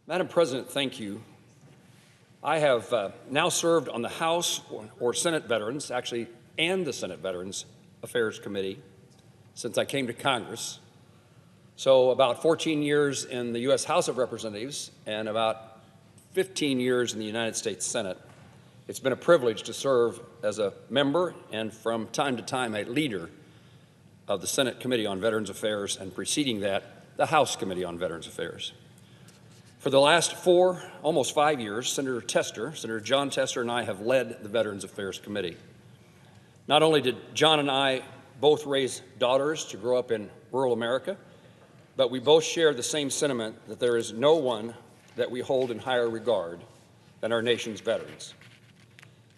Madam President, thank you. I have now served on the House or Senate Veterans, actually, and the Senate Veterans Affairs Committee since I came to Congress. So about 14 years in the U.S. House of Representatives and about 15 years in the United States Senate. It's been a privilege to serve as a member and from time to time a leader of the Senate Committee on Veterans Affairs, and preceding that, the House Committee on Veterans Affairs. For the last almost 5 years, Senator John Tester and I have led the Veterans Affairs Committee. Not only did John and I both raise daughters to grow up in rural America, but we both share the same sentiment that there is no one that we hold in higher regard than our nation's veterans.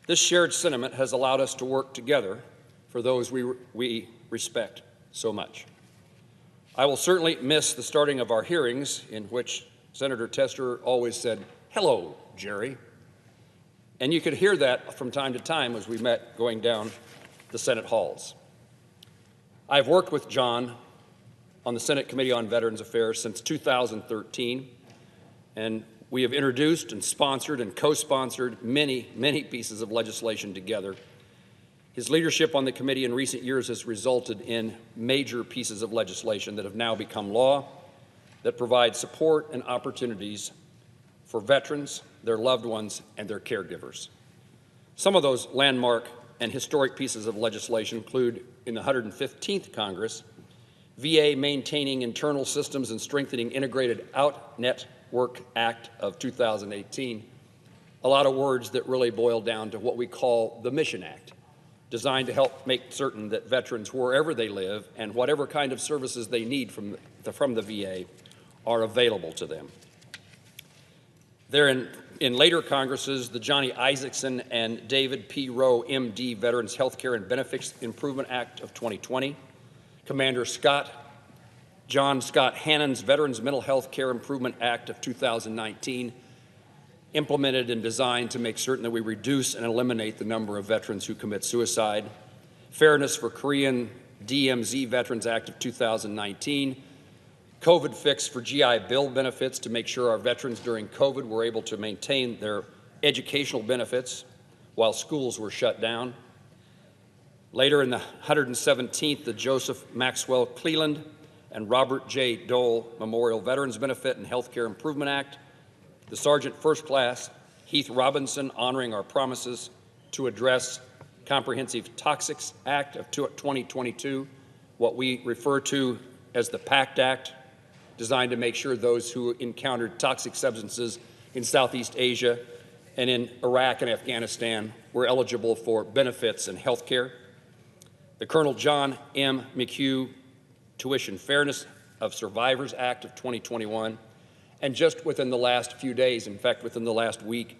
This shared sentiment has allowed us to work together for those we respect so much. I will certainly miss the starting of our hearings, in which Senator Tester always said, "Hello, Jerry." And you could hear that from time to time as we met going down the Senate halls. I've worked with John on the Senate Committee on Veterans Affairs since 2013, and we have introduced and sponsored and co-sponsored many pieces of legislation together. His leadership on the committee in recent years has resulted in major pieces of legislation that have now become law, that provide support and opportunities for veterans, their loved ones, and their caregivers. Some of those landmark and historic pieces of legislation include, in the 115th Congress, VA Maintaining Internal Systems and Strengthening Integrated Out-Network Act of 2018, a lot of words that really boil down to what we call the Mission Act, designed to help make certain that veterans, wherever they live and whatever kind of services they need from the VA, are available to them. There in later Congresses, the Johnny Isaacson and David P. Rowe, MD, Veterans Healthcare and Benefits Improvement Act of 2020, Commander John Scott Hannon's Veterans Mental Health Care Improvement Act of 2019, implemented and designed to make certain that we reduce and eliminate the number of veterans who commit suicide, Fairness for Korean DMZ Veterans Act of 2019, COVID fix for GI Bill benefits to make sure our veterans during COVID were able to maintain their educational benefits while schools were shut down. Later in the 117th, the Joseph Maxwell Cleland and Robert J. Dole Memorial Veterans Benefit and Healthcare Improvement Act, the Sergeant First Class Heath Robinson Honoring Our Promises to Address Comprehensive Toxics Act of 2022, what we refer to as the PACT Act, designed to make sure those who encountered toxic substances in Southeast Asia and in Iraq and Afghanistan were eligible for benefits and health care. The Colonel John M. McHugh Tuition Fairness of Survivors Act of 2021, and just within the last few days, in fact, within the last week,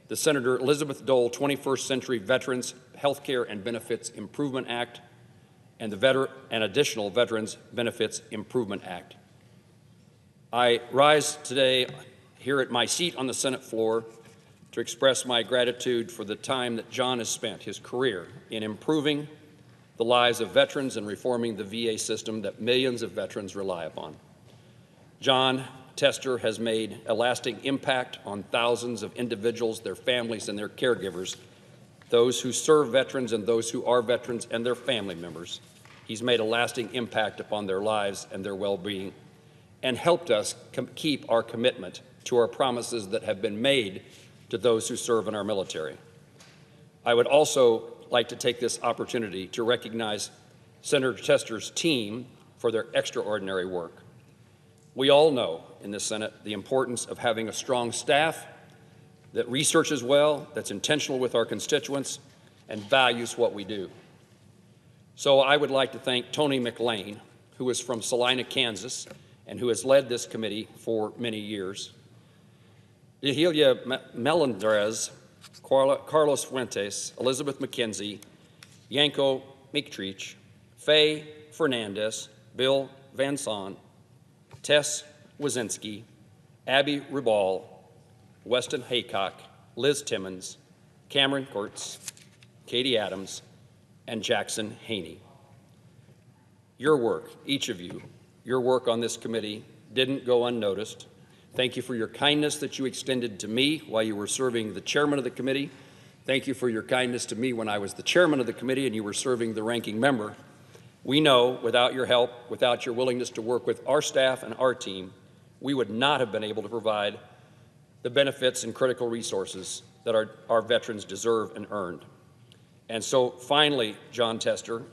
the Senator Elizabeth Dole 21st Century Veterans Health Care and Benefits Improvement Act and the additional Veterans Benefits Improvement Act. I rise today here at my seat on the Senate floor to express my gratitude for the time that John has spent his career in improving the lives of veterans and reforming the VA system that millions of veterans rely upon. John Tester has made a lasting impact on thousands of individuals, their families, and their caregivers, those who serve veterans and those who are veterans and their family members. He's made a lasting impact upon their lives and their well-being, and helped us keep our commitment to our promises that have been made to those who serve in our military. I would also like to take this opportunity to recognize Senator Tester's team for their extraordinary work. We all know in the Senate the importance of having a strong staff that researches well, that's intentional with our constituents, and values what we do. So I would like to thank Tony McLean, who is from Salina, Kansas, and who has led this committee for many years. Dehilia Melendrez, Carlos Fuentes, Elizabeth McKenzie, Yanko Miktrich, Faye Fernandez, Bill Van Son, Tess Wazinski, Abby Ribal, Weston Haycock, Liz Timmons, Cameron Kurtz, Katie Adams, and Jackson Haney. Your work, each of you, your work on this committee didn't go unnoticed. Thank you for your kindness that you extended to me while you were serving the chairman of the committee. Thank you for your kindness to me when I was the chairman of the committee and you were serving the ranking member. We know without your help, without your willingness to work with our staff and our team, we would not have been able to provide the benefits and critical resources that our veterans deserve and earned. And so finally, John Tester,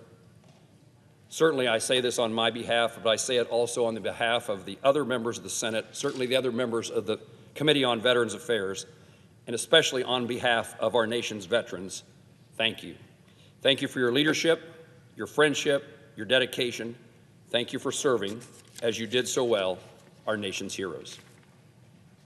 certainly I say this on my behalf, but I say it also on the behalf of the other members of the Senate, certainly the other members of the Committee on Veterans Affairs, and especially on behalf of our nation's veterans, thank you. Thank you for your leadership, your friendship, your dedication. Thank you for serving, as you did so well, our nation's heroes.